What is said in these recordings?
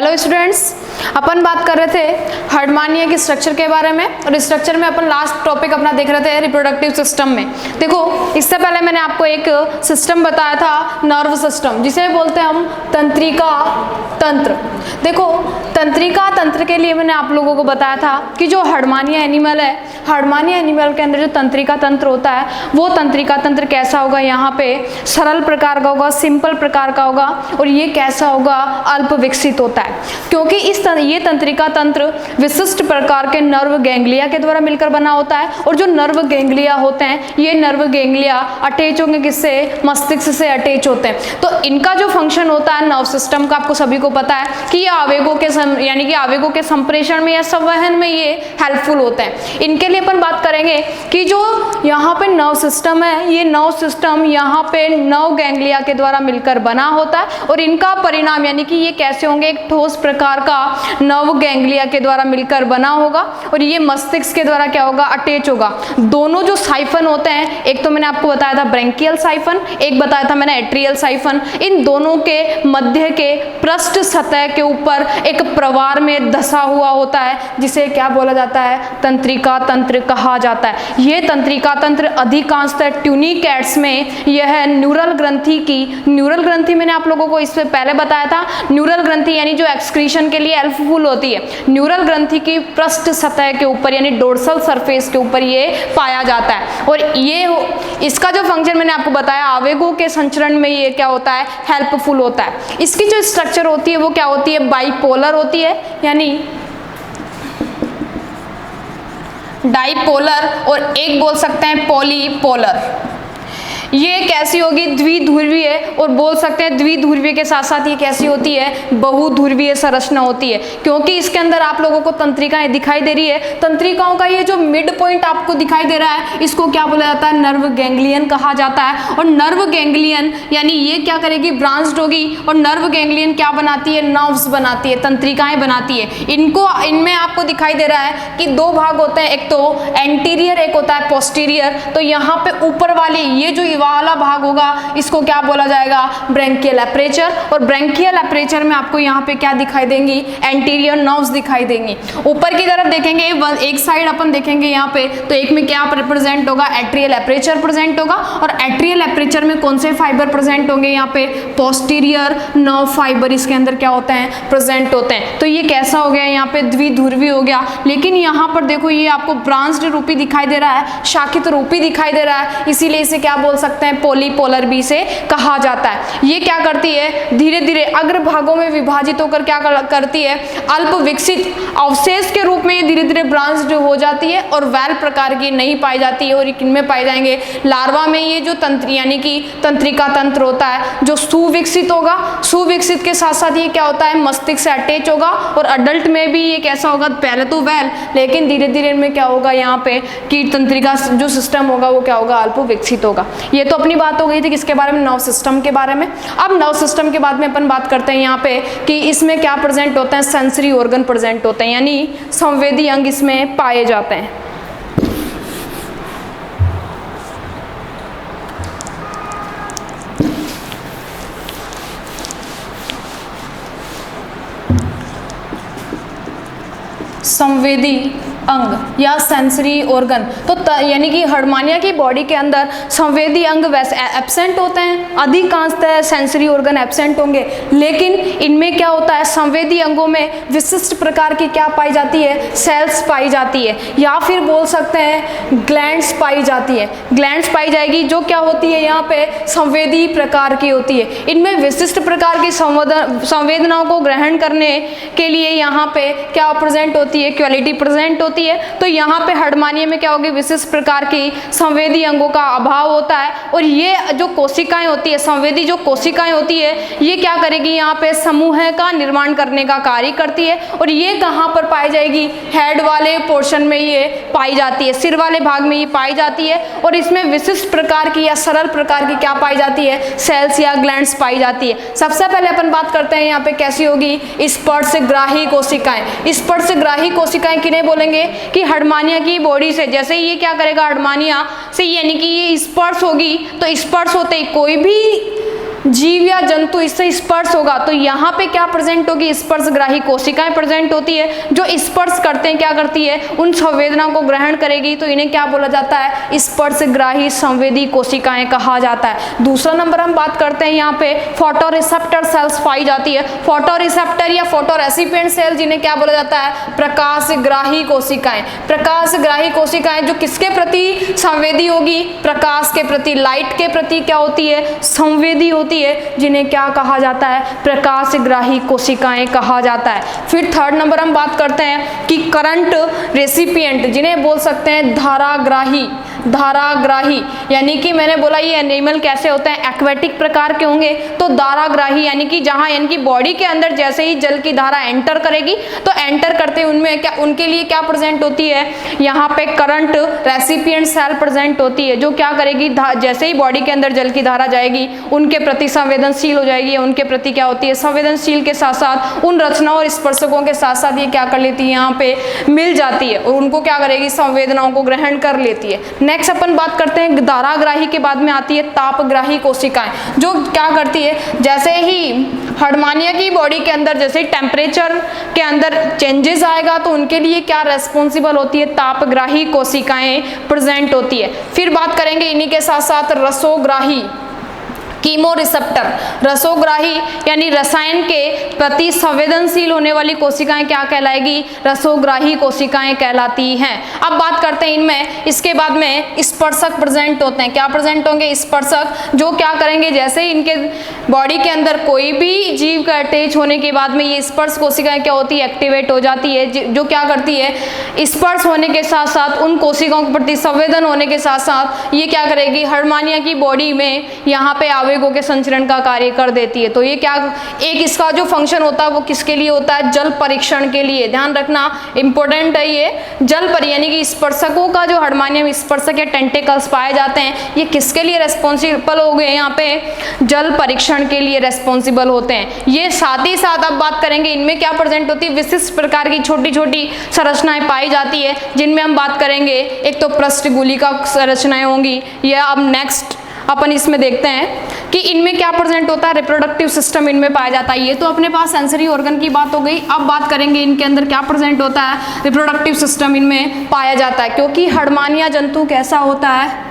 Hello students, अपन बात कर रहे थे हार्डमानिया के स्ट्रक्चर के बारे में और स्ट्रक्चर में अपन लास्ट टॉपिक अपना देख रहे थे रिप्रोडक्टिव सिस्टम में। देखो, इससे पहले मैंने आपको एक सिस्टम बताया था, नर्व सिस्टम, जिसे बोलते हैं हम तंत्रिका तंत्र। देखो, तंत्रिका तंत्र के लिए मैंने आप लोगों को बताया था कि जो हार्डमानिया एनिमल है, हार्डमानिया एनिमल के अंदर जो तंत्रिका तंत्र होता है वो तंत्रिका तंत्र कैसा होगा, यहाँ पे सरल प्रकार का होगा, सिंपल प्रकार का होगा, और ये कैसा होगा, अल्प विकसित होता है। क्योंकि ये तंत्रिका तंत्र विशिष्ट प्रकार के नर्व गैंग्लिया के द्वारा मिलकर बना होता है, और जो नर्व गैंग्लिया होते हैं ये नर्व गैंग्लिया अटैच होंगे किससे, मस्तिष्क से अटैच होते हैं। तो इनका जो फंक्शन होता है नर्व सिस्टम का, आपको सभी को पता है कि ये आवेगों के यानी कि आवेगों के संप्रेषण में या संवहन में ये हेल्पफुल होते हैं। इनके लिए अपन बात करेंगे कि जो यहाँ पे नर्व सिस्टम है, ये नर्व सिस्टम यहाँ पे नर्व गैंग्लिया के द्वारा मिलकर बना होता है, और इनका परिणाम यानी कि ये कैसे होंगे, एक ठोस प्रकार का नर्व गैंग्लिया के द्वारा मिलकर बना होगा, और ये मस्तिष्क के द्वारा क्या होगा, अटैच होगा। दोनों जो साइफन होते हैं, एक तो मैंने आपको बताया था ब्रेंकियल साइफन, एक बताया था मैंने एट्रियल साइफन, इन दोनों के मध्य के पृष्ठ सतह के ऊपर एक प्रवार में धसा हुआ होता है, जिसे क्या बोला जाता है, तंत्रिका तंत्र कहा जाता है। यह तंत्रिका तंत्र अधिकांशतः ट्यूनिकेट्स में यह न्यूरल ग्रंथि मैंने आप लोगों को इससे पहले बताया था। न्यूरल ग्रंथि यानी जो एक्सक्रीशन के लिए हेल्पफुल होती है, न्यूरल ग्रंथि की पृष्ठ सतह के ऊपर यानी डोर्सल सरफेस के ऊपर ये पाया जाता है, और ये इसका जो फंक्शन मैंने आपको बताया, आवेगों के संचरण में ये क्या होता है, हेल्पफुल होता है। इसकी जो स्ट्रक्चर होती है वो क्या होती है, बाइपोलर होती है, यानी डाइपोलर, और एक बोल सकते हैं पॉलीपोलर। ये कैसी होगी, द्विध्रुवीय, और बोल सकते हैं द्विध्रुवीय के साथ साथ ये कैसी होती है, बहुध्रुवीय संरचना होती है। क्योंकि इसके अंदर आप लोगों को तंत्रिकाएं दिखाई दे रही है, तंत्रिकाओं का ये जो मिड पॉइंट आपको दिखाई दे रहा है, इसको क्या बोला जाता है, नर्व गैंग्लियन कहा जाता है। और नर्व गैंग्लियन यानी ये क्या करेगी, ब्रांच्ड होगी, और नर्व गैंग्लियन क्या बनाती है, नर्व्स बनाती है, तंत्रिकाएं बनाती है। इनमें आपको दिखाई दे रहा है कि दो भाग होते हैं, एक तो एंटीरियर, एक होता है पोस्टीरियर। तो यहाँ पे ऊपर वाली ये जो वाला भाग होगा, इसको क्या बोला जाएगा, ब्रेंकियल एपरेचर, और ब्रेंकियल एपरेचर में आपको यहाँ पे क्या दिखाई देंगी, एंटीरियर नर्व्स दिखाई देंगी। ऊपर की तरफ देखेंगे, एक साइड अपन देखेंगे यहाँ पे, तो एक में क्या प्रेजेंट होगा, एट्रियल एपरेचर प्रेजेंट होगा, और एट्रियल एपरेचर में कौन से फाइबर प्रेजेंट होंगे, यहाँ पे पोस्टीरियर नर्व फाइबर इसके अंदर क्या होते हैं, प्रेजेंट होते हैं। तो ये कैसा हो गया, यहाँ पे द्विध्रुवी हो गया। लेकिन यहाँ पर देखो, ये आपको ब्रांच्ड रूपी दिखाई दे रहा है, शाखित रूपी दिखाई दे रहा है, इसीलिए इसे क्या बोल सकते हैं, पॉलीपोलर भी से कहा जाता है। ये क्या करती है, धीरे धीरे अग्र भागों में विभाजित होकर क्या करती है, अल्प विकसित अवशेष के रूप में ये धीरे धीरे ब्रांच्ड हो जाती है, और वैल प्रकार की नहीं पाई जाती है। और इनमें पाए जाएंगे लार्वा में ये जो तंत्र यानी कि तंत्रिका तंत्र होता है जो सुविकसित होगा, सुविकसित के साथ साथ ये क्या होता है, मस्तिष्क से अटैच होगा, और अडल्ट में भी ये कैसा होगा, पहले तो वैल, लेकिन धीरे धीरे इनमें क्या होगा, यहाँ पे कि तंत्रिका जो सिस्टम होगा वो क्या होगा, अल्प विकसित होगा। ये तो अपनी बात हो गई थी किसके बारे में, नर्व सिस्टम के बारे में। अब नर्व सिस्टम के बाद में अपन बात करते हैं यहाँ पे कि इसमें क्या प्रेजेंट होते हैं, सेंसरी ऑर्गन प्रेजेंट होते हैं, यानी संवेदी अंग इसमें पाए जाते हैं। संवेदी अंग या सेंसरी ऑर्गन, तो यानी कि हार्डमानिया की बॉडी के अंदर संवेदी अंग वैसे एब्सेंट होते हैं, अधिकांशतः सेंसरी ऑर्गन एब्सेंट होंगे, लेकिन इनमें क्या होता है, संवेदी अंगों में विशिष्ट प्रकार की क्या पाई जाती है, सेल्स पाई जाती है, या फिर बोल सकते हैं ग्लैंड्स पाई जाती है। ग्लैंड्स पाई जाएगी जो क्या होती है, यहाँ पे संवेदी प्रकार की होती है। इनमें विशिष्ट प्रकार की संवेदनाओं को ग्रहण करने के लिए यहाँ पे क्या प्रेजेंट होती है, क्वालिटी प्रेजेंट होती है। तो यहाँ पे हार्डमानिया में क्या होगी, विशिष्ट प्रकार की संवेदी अंगों का अभाव होता है, और ये जो कोशिकाएं होती है, संवेदी जो कोशिकाएं होती है, ये क्या करेगी, यहाँ पे समूह का निर्माण करने का कार्य करती है। और ये कहाँ पर पाई जाएगी, हेड वाले पोर्शन में ये पाई जाती है, सिर वाले भाग में ये पाई जाती है, और इसमें विशिष्ट प्रकार की या सरल प्रकार की क्या पाई जाती है, सेल्स या ग्लैंड्स पाई जाती है। सबसे पहले अपन बात करते हैं यहाँ पे कैसी होगी, स्पर्शग्राही कोशिकाएं। स्पर्शग्राही कोशिकाएं किन्हें बोलेंगे कि हार्डमानिया की बॉडी से, जैसे ये क्या करेगा, हार्डमानिया से यानी कि ये स्पर्श होगी, तो स्पर्श होते ही कोई भी जीव या जंतु इससे स्पर्श होगा तो यहाँ पे क्या प्रेजेंट होगी, स्पर्शग्राही कोशिकाएं प्रेजेंट होती है, जो स्पर्श करते हैं क्या करती है, उन संवेदनाओं को ग्रहण करेगी, तो इन्हें क्या बोला जाता है, स्पर्शग्राही संवेदी कोशिकाएं कहा जाता है। दूसरा नंबर हम बात करते हैं यहाँ पे फोटोरिसेप्टर सेल्स पाई जाती है। फोटोरिसेप्टर या फोटोरेसिपिएंट सेल जिन्हें क्या बोला जाता है, प्रकाशग्राही कोशिकाएं। प्रकाशग्राही कोशिकाएं जो किसके प्रति संवेदी होगी, प्रकाश के प्रति, लाइट के प्रति क्या होती है, संवेदी होती है, जिन्हें क्या कहा जाता है, प्रकाशग्राही कोशिकाएं कहा जाता है। फिर थर्ड नंबर हम बात करते हैं कि करंट रेसिपिएंट, जिन्हें बोल सकते हैं धाराग्राही। धाराग्राही यानी कि मैंने बोला ये एनिमल कैसे होते हैं, एक्वेटिक प्रकार के होंगे, तो धाराग्राही यानी कि जहां इनकी बॉडी के अंदर जैसे ही जल की धारा एंटर करेगी तो एंटर करते उनमें क्या, उनके लिए क्या प्रेजेंट होती है, यहाँ पे करंट रेसिपिएंट सेल प्रेजेंट होती है, जो क्या करेगी, जैसे ही बॉडी के अंदर जल की धारा जाएगी उनके प्रति संवेदनशील हो जाएगी, उनके प्रति क्या होती है, संवेदनशील के साथ साथ उन रचनाओं और स्पर्शकों के साथ साथ ये क्या कर लेती है, यहाँ पे मिल जाती है और उनको क्या करेगी, संवेदनाओं को ग्रहण कर लेती है। नेक्स्ट अपन बात करते हैं धाराग्राही के बाद में आती है तापग्राही कोशिकाएं, जो क्या करती है, जैसे ही हर्डमानिया की बॉडी के अंदर जैसे टेम्परेचर के अंदर चेंजेस आएगा तो उनके लिए क्या रेस्पॉन्सिबल होती है, तापग्राही कोशिकाएं प्रेजेंट होती है। फिर बात करेंगे इन्हीं के साथ साथ रसोग्राही, कीमो रिसेप्टर। रसोग्राही यानी रसायन के प्रति संवेदनशील होने वाली कोशिकाएं क्या कहलाएगी, रसोग्राही कोशिकाएं कहलाती हैं। अब बात करते हैं इनमें, इसके बाद में स्पर्शक प्रेजेंट होते हैं। क्या प्रेजेंट होंगे, स्पर्शक, जो क्या करेंगे, जैसे ही इनके बॉडी के अंदर कोई भी जीव का अटैच होने के बाद में ये स्पर्श कोशिकाएं क्या होती है, एक्टिवेट हो जाती है, जो क्या करती है, स्पर्श होने के साथ साथ उन कोशिकाओं के प्रति संवेदन होने के साथ साथ ये क्या करेगी, हर्डमानिया की बॉडी में यहाँ पे आवेगों के संचरण का कार्य कर देती है। तो ये क्या, एक इसका जो फंक्शन होता है वो किसके लिए होता है, जल परीक्षण के लिए। ध्यान रखना, इंपॉर्टेंट है ये। जल पर यानी कि स्पर्शकों का जो हर्डमानिया में स्पर्शक या टेंटेकल्स पाए जाते हैं, ये किसके लिए रेस्पॉन्सिबल हो गए, यहाँ पे जल परीक्षण के लिए रेस्पॉन्सिबल होते हैं ये। साथ ही साथ अब बात करेंगे इनमें क्या प्रेजेंट होती है, विशिष्ट प्रकार की छोटी छोटी संरचनाएं पाई जाती है, जिनमें हम बात करेंगे एक तो पृष्ठगुलिका संरचनाएं होंगी, या अब नेक्स्ट अपन इसमें देखते हैं कि इनमें क्या प्रेजेंट होता है, रिप्रोडक्टिव सिस्टम इनमें पाया जाता है। ये तो अपने पास सेंसरी ऑर्गन की बात हो गई। अब बात करेंगे इनके अंदर क्या प्रेजेंट होता है, रिप्रोडक्टिव सिस्टम इनमें पाया जाता है, क्योंकि हर्डमानिया जंतु कैसा होता है,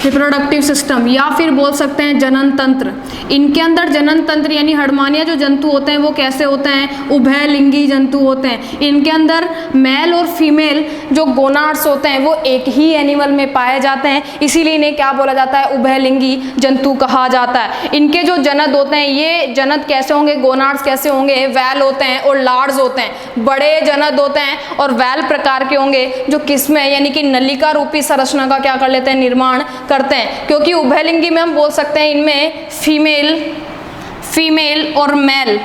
रिप्रोडक्टिव सिस्टम या फिर बोल सकते हैं जनन तंत्र। इनके अंदर जनन तंत्र यानी हर्डमानिया जो जंतु होते हैं वो कैसे होते हैं, उभयलिंगी जंतु होते हैं। इनके अंदर मेल और फीमेल जो गोनाड्स होते हैं वो एक ही एनिमल में पाए जाते हैं, इसीलिए इन्हें क्या बोला जाता है, उभयलिंगी जंतु कहा जाता है। इनके जो जनद होते हैं, ये जनद कैसे होंगे, गोनाड्स कैसे होंगे, वैल होते हैं और लार्ज होते हैं। बड़े जनद होते हैं और वैल प्रकार के होंगे, जो किसमें यानी कि नलिका रूपी संरचना का क्या कर लेते हैं, निर्माण करते हैं। क्योंकि उभयलिंगी में हम बोल सकते हैं इनमें फीमेल और मेल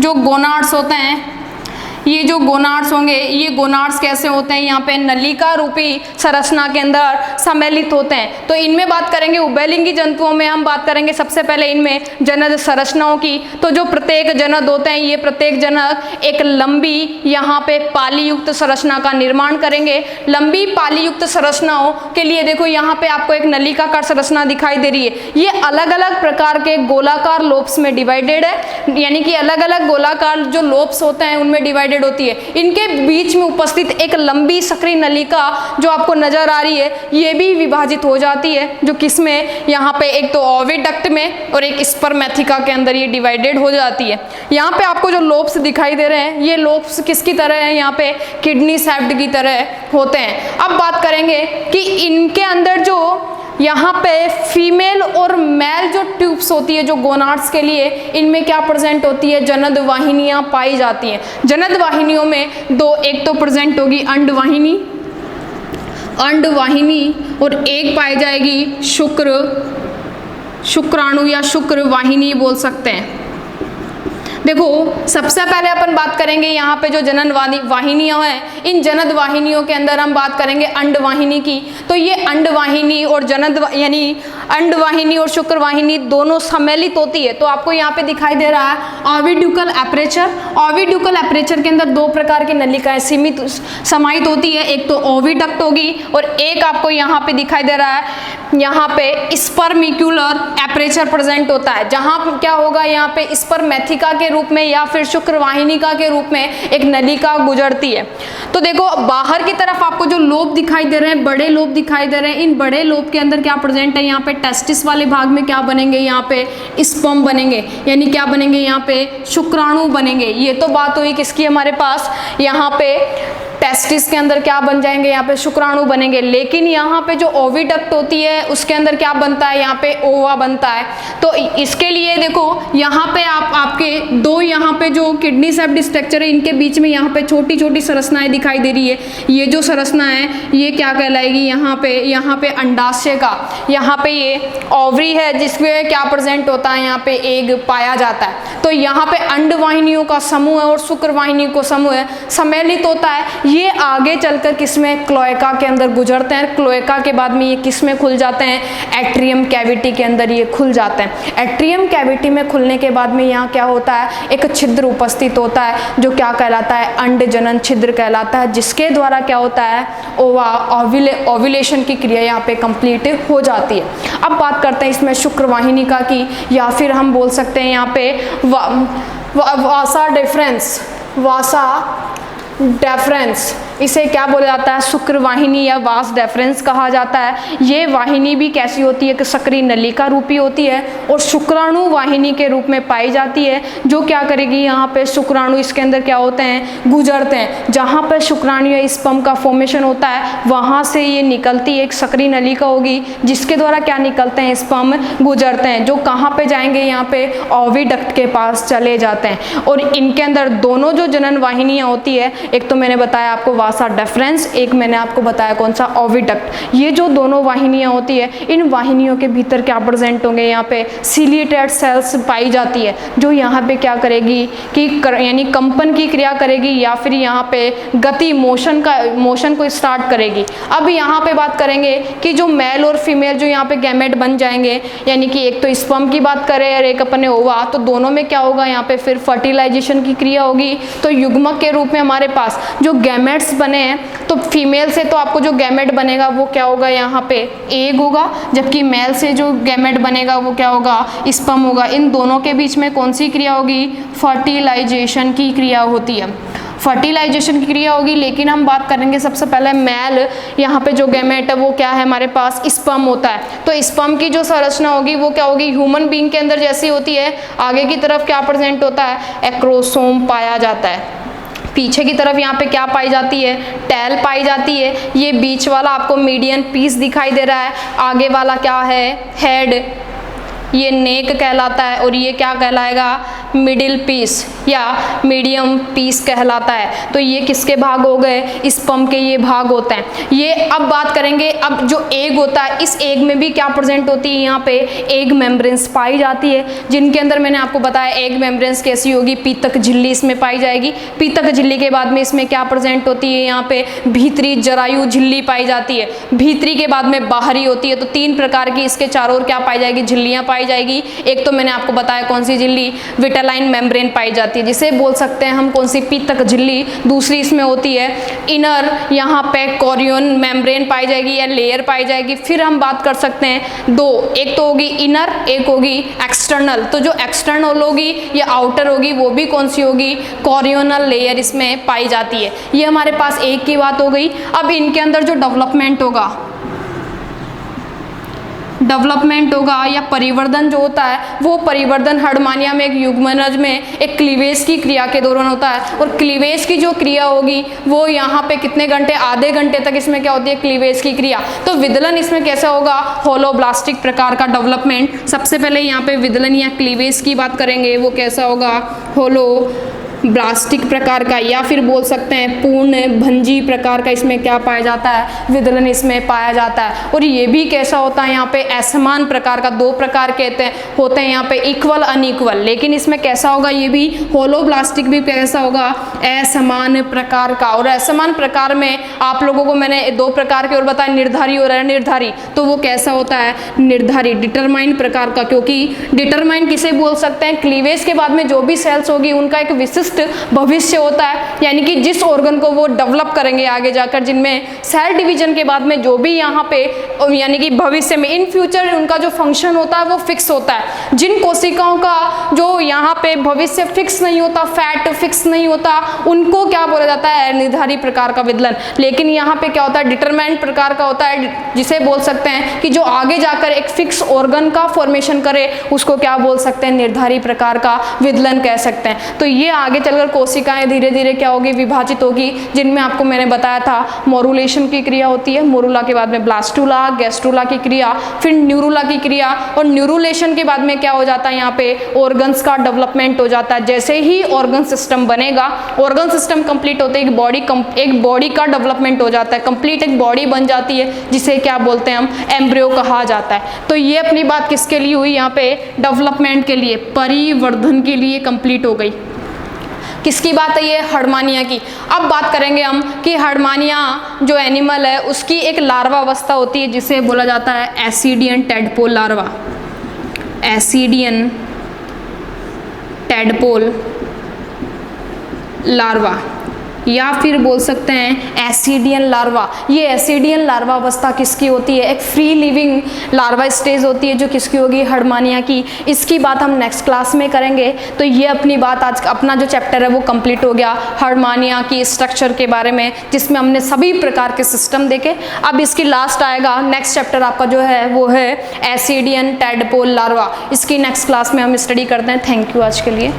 जो गोनाड्स होते हैं, ये जो गोनाड्स होंगे, ये गोनाड्स कैसे होते हैं, यहाँ पे नलिका रूपी संरचना के अंदर सम्मिलित होते हैं। तो इनमें बात करेंगे उभयलिंगी जंतुओं में हम बात करेंगे सबसे पहले इनमें जनद संरचनाओं की। तो जो प्रत्येक जनद होते हैं, ये प्रत्येक जनक एक लंबी यहाँ पे पालीयुक्त संरचना का निर्माण करेंगे। लंबी पालीयुक्त संरचनाओं के लिए देखो यहाँ पे आपको एक नलिकाकार संरचना दिखाई दे रही है। ये अलग अलग प्रकार के गोलाकार लोब्स में डिवाइडेड है, यानी कि अलग अलग गोलाकार जो लोब्स होते हैं उनमें डिवाइडेड होती है। इनके बीच में उपस्थित एक लंबी सक्रिय नलिका जो आपको नजर आ रही है, ये भी विभाजित हो जाती है, जो किसमें, यहाँ पे एक तो ओविडक्ट में और एक स्पर्मेथिका के अंदर ये डिवाइडेड हो जाती है। यहाँ पे आपको जो लोब्स दिखाई दे रहे हैं, ये लोब्स किसकी तरह है, यहाँ पे किडनी शेफ्ट की तरह होते हैं। अब बात करेंगे कि इनके अंदर जो यहाँ पे फीमेल और मेल जो ट्यूब्स होती है जो गोनाड्स के लिए, इनमें क्या प्रेजेंट होती है, जनद वाहिनियाँ पाई जाती हैं। जनद वाहिनियों में दो, एक तो प्रेजेंट होगी अंडवाहिनी और एक पाई जाएगी शुक्राणु या शुक्र वाहिनी बोल सकते हैं। देखो सबसे पहले अपन बात करेंगे यहाँ पे जो जनन वाहिनियाँ हैं, इन जनद वाहिनियों के अंदर हम बात करेंगे अंडवाहिनी की। तो ये अंडवाहिनी और जनद यानी अंडवाहिनी और शुक्रवाहिनी दोनों सम्मिलित होती है। तो आपको यहाँ पे दिखाई दे रहा है ओविड्यूकल एपरेचर। ओविड्यूकल एपरेचर के अंदर दो प्रकार की नलिकाएं सीमित समाहित होती है, एक तो ओविडक्ट होगी और एक आपको यहाँ पे दिखाई दे रहा है यहाँ पे स्पर्मिक्युलर एपरेचर प्रेजेंट होता है, जहाँ क्या होगा यहाँ पे स्पर्मेथिका के रूप में या फिर शुक्रवाहिनिका के रूप में एक नलिका गुजरती है। तो देखो बाहर की तरफ आपको जो लोब दिखाई दे रहे हैं, बड़े लोब दिखाई दे रहे हैं, इन बड़े लोब के अंदर क्या प्रेजेंट है, यहाँ पे टेस्टिस वाले भाग में क्या बनेंगे, यहाँ पे स्पर्म बनेंगे, यानी क्या बनेंगे, यहाँ पे शुक्राणु बनेंगे। ये तो बात हुई किसकी, हमारे पास यहाँ पे टेस्टिस के अंदर क्या बन जाएंगे, यहाँ पे शुक्राणु बनेंगे। लेकिन यहाँ पे जो ओविडक्ट होती है उसके अंदर क्या बनता है, यहाँ पे ओवा बनता है। तो इसके लिए देखो यहाँ पे आपके दो यहाँ पे जो किडनी सेप्ट स्ट्रक्चर है इनके बीच में यहाँ पे छोटी छोटी संरचनाएं दिखाई दे रही है। ये जो संरचना है ये क्या कहलाएगी, यहाँ पे अंडाशय का, यहाँ पे ये ओवरी है जिसमें क्या प्रेजेंट होता है, यहाँ पे एग पाया जाता है। तो यहाँ पे अंडवाहिनियों का समूह है और शुक्रवाहिनियों का समूह है, सम्मिलित होता है। ये आगे चलकर किसमें, क्लोएका के अंदर गुजरते हैं। क्लोएका के बाद में ये किसमें खुल जाते हैं, एट्रियम कैविटी के अंदर ये खुल जाते हैं। एट्रियम कैविटी में खुलने के बाद में यहाँ क्या होता है, एक छिद्र उपस्थित होता है जो क्या कहलाता है, अंडजनन छिद्र कहलाता है, जिसके द्वारा क्या होता है, ओव्यूलेशन की क्रिया यहाँ पे कंप्लीट हो जाती है। अब बात करते हैं इसमें शुक्रवाहिनिका की, या फिर हम बोल सकते हैं यहाँ पे वासा डेफरेंस, इसे क्या बोला जाता है, शुक्रवाहिनी या वास डेफरेंस कहा जाता है। ये वाहिनी भी कैसी होती है, कि सक्रिय नलिका रूपी होती है और शुक्राणु वाहिनी के रूप में पाई जाती है, जो क्या करेगी, यहाँ पे शुक्राणु इसके अंदर क्या होते हैं, गुजरते हैं। जहाँ पर शुक्राणु या स्पर्म का फॉर्मेशन होता है वहाँ से ये निकलती एक सक्रिय नलिका होगी, जिसके द्वारा क्या निकलते हैं, स्पर्म गुजरते हैं, जो कहाँ पे जाएंगे, यहाँ पे ओविडक्ट के पास चले जाते हैं। और इनके अंदर दोनों जो जनन वाहिनियाँ होती है, एक तो मैंने बताया आपको वासा डेफरेंस, एक मैंने आपको बताया कौन सा, ओविडक्ट। ये जो दोनों वाहिनियां होती है, इन वाहिनियों के भीतर क्या प्रेजेंट होंगे, यहाँ पे सिलिएटेड सेल्स पाई जाती है, जो यहाँ पे क्या करेगी कि यानी कंपन की क्रिया करेगी या फिर यहाँ पे गति मोशन को स्टार्ट करेगी। अब यहाँ पे बात करेंगे कि जो मेल और फीमेल जो यहाँ पे गैमेट बन जाएंगे, यानी कि एक तो स्पर्म की बात करें और एक अपने ओवा, तो दोनों में क्या होगा, यहाँ पे फिर फर्टिलाइजेशन की क्रिया होगी। तो युग्मक के रूप में हमारे पास जो गैमेट्स बने हैं, तो फीमेल से तो आपको जो गैमेट बनेगा वो क्या होगा, यहाँ पे एग होगा, जबकि मेल से जो गैमेट बनेगा वो क्या होगा, स्पर्म होगा। इन दोनों के बीच में कौन सी क्रिया होगी, फर्टिलाइजेशन की क्रिया होती है, फर्टिलाइजेशन की क्रिया होगी। लेकिन हम बात करेंगे सबसे पहले मेल, यहाँ पे जो गैमेट है वो क्या है, हमारे पास स्पर्म होता है। तो स्पर्म की जो संरचना होगी वो क्या होगी, ह्यूमन बीइंग के अंदर जैसी होती है। आगे की तरफ क्या प्रेजेंट होता है, एक्रोसोम पाया जाता है। पीछे की तरफ यहाँ पे क्या पाई जाती है, टेल पाई जाती है। ये बीच वाला आपको मीडियन पीस दिखाई दे रहा है, आगे वाला क्या है, हेड, ये नेक कहलाता है, और ये क्या कहलाएगा, मिडिल पीस या मीडियम पीस कहलाता है। तो ये किसके भाग हो गए, स्पर्म के ये भाग होते हैं। ये अब बात करेंगे, अब जो एग होता है, इस एग में भी क्या प्रेजेंट होती है, यहाँ पे एग मेम्ब्रेन्स पाई जाती है, जिनके अंदर मैंने आपको बताया एग मेम्ब्रेन्स कैसी होगी, पीतक झिल्ली इसमें पाई जाएगी। पीतक झिल्ली के बाद में इसमें क्या प्रेजेंट होती है, यहाँ पे भीतरी जरायु झिल्ली पाई जाती है। भीतरी के बाद में बाहरी होती है। तो तीन प्रकार की इसके चारों ओर क्या पाई जाएगी, झिल्लियाँ पाई जाएगी। एक तो मैंने आपको बताया कौन सी झिल्ली, विटेलाइन मेम्ब्रेन पाई जाती है, जिसे बोल सकते हैं हम कौन सी, पीतक झिल्ली। दूसरी इसमें होती है इनर, यहाँ पे कोरियन मेम्ब्रेन पाई जाएगी या लेयर पाई जाएगी। फिर हम बात कर सकते हैं दो, एक तो होगी इनर, एक होगी एक्सटर्नल। तो जो एक्सटर्नल होगी या आउटर होगी वो भी कौन सी होगी, कोरियोनल लेयर इसमें पाई जाती है। ये हमारे पास एक की बात हो गई। अब इनके अंदर जो डेवलपमेंट होगा या परिवर्धन जो होता है, वो परिवर्धन हर्डमानिया में एक युग्मनज में एक क्लीवेज की क्रिया के दौरान होता है। और क्लीवेज की जो क्रिया होगी वो यहाँ पे कितने घंटे, आधे घंटे तक इसमें क्या होती है, क्लीवेज की क्रिया। तो विदलन इसमें कैसा होगा, होलोब्लास्टिक प्रकार का डेवलपमेंट। सबसे पहले यहाँ पे विदलन या क्लीवेज की बात करेंगे, वो कैसा होगा, ब्लास्टिक प्रकार का या फिर बोल सकते हैं पूर्ण भंजी प्रकार का इसमें क्या पाया जाता है, विदलन इसमें पाया जाता है। और ये भी कैसा होता है, यहाँ पे असमान प्रकार का, दो प्रकार के होते हैं यहाँ पे, इक्वल अनइक्वल, लेकिन इसमें कैसा होगा, ये भी होलोब्लास्टिक भी कैसा होगा, असमान प्रकार का। और असमान प्रकार में आप लोगों को मैंने दो प्रकार के और बताया, निर्धारी और अनिर्धारी, तो वो कैसा होता है, निर्धारी डिटरमाइंड प्रकार का। क्योंकि डिटरमाइंड किसे बोल सकते हैं, क्लीवेज के बाद में जो भी सेल्स होगी उनका एक विशिष्ट भविष्य होता है, यानी कि जिस ऑर्गन को वो डेवलप करेंगे आगे जाकर, जिनमें सेल डिवीजन के बाद में जो भी यहाँ पे यानी कि भविष्य में इन फ्यूचर उनका जो फंक्शन होता है वो फिक्स होता है। जिन कोशिकाओं का जो यहाँ पे भविष्य फिक्स नहीं होता, फैट फिक्स नहीं होता, उनको क्या बोला जाता है, निर्धारी प्रकार का विदलन। लेकिन यहाँ पे क्या होता है, डिटरमाइंड प्रकार का होता है, जिसे बोल सकते हैं कि जो आगे जाकर एक फिक्स ऑर्गन का फॉर्मेशन करे, उसको क्या बोल सकते हैं, निर्धारी प्रकार का विदलन कह सकते हैं। तो ये आगे चलकर कोशिकाएं धीरे धीरे क्या होगी, विभाजित होगी, जिनमें आपको मैंने बताया था मोरुलेशन की क्रिया होती है, मोरुला के बाद में ब्लास्टुला, गैस्ट्रुला की क्रिया, फिर न्यूरुला की क्रिया, और न्यूरुलेशन के बाद में क्या हो जाता है, यहाँ पे ऑर्गन्स का डेवलपमेंट हो जाता है। जैसे ही ऑर्गन सिस्टम बनेगा, ऑर्गन सिस्टम कंप्लीट होते ही एक बॉडी का डेवलपमेंट हो जाता है, कंप्लीट एक बॉडी बन जाती है, जिसे क्या बोलते हैं हम, एम्ब्रियो कहा जाता है। तो ये अपनी बात किसके लिए हुई, यहाँ पे डेवलपमेंट के लिए, परिवर्धन के लिए कंप्लीट हो गई। किसकी बात है ये, हर्डमानिया की। अब बात करेंगे हम कि हर्डमानिया जो एनिमल है उसकी एक लार्वा अवस्था होती है, जिसे बोला जाता है ascidian tadpole larva, ascidian tadpole larva, या फिर बोल सकते हैं एसिडियन लार्वा। ये एसिडियन लार्वा अवस्था किसकी होती है, एक फ्री लिविंग लार्वा स्टेज होती है, जो किसकी होगी, हर्डमानिया की। इसकी बात हम नेक्स्ट क्लास में करेंगे। तो ये अपनी बात, आज अपना जो चैप्टर है वो कंप्लीट हो गया हर्डमानिया की स्ट्रक्चर के बारे में, जिसमें हमने सभी प्रकार के सिस्टम देखे। अब इसकी लास्ट आएगा, नेक्स्ट चैप्टर आपका जो है वो है एसिडियन टेडपोल लार्वा। इसकी नेक्स्ट क्लास में हम स्टडी करते हैं। थैंक यू आज के लिए।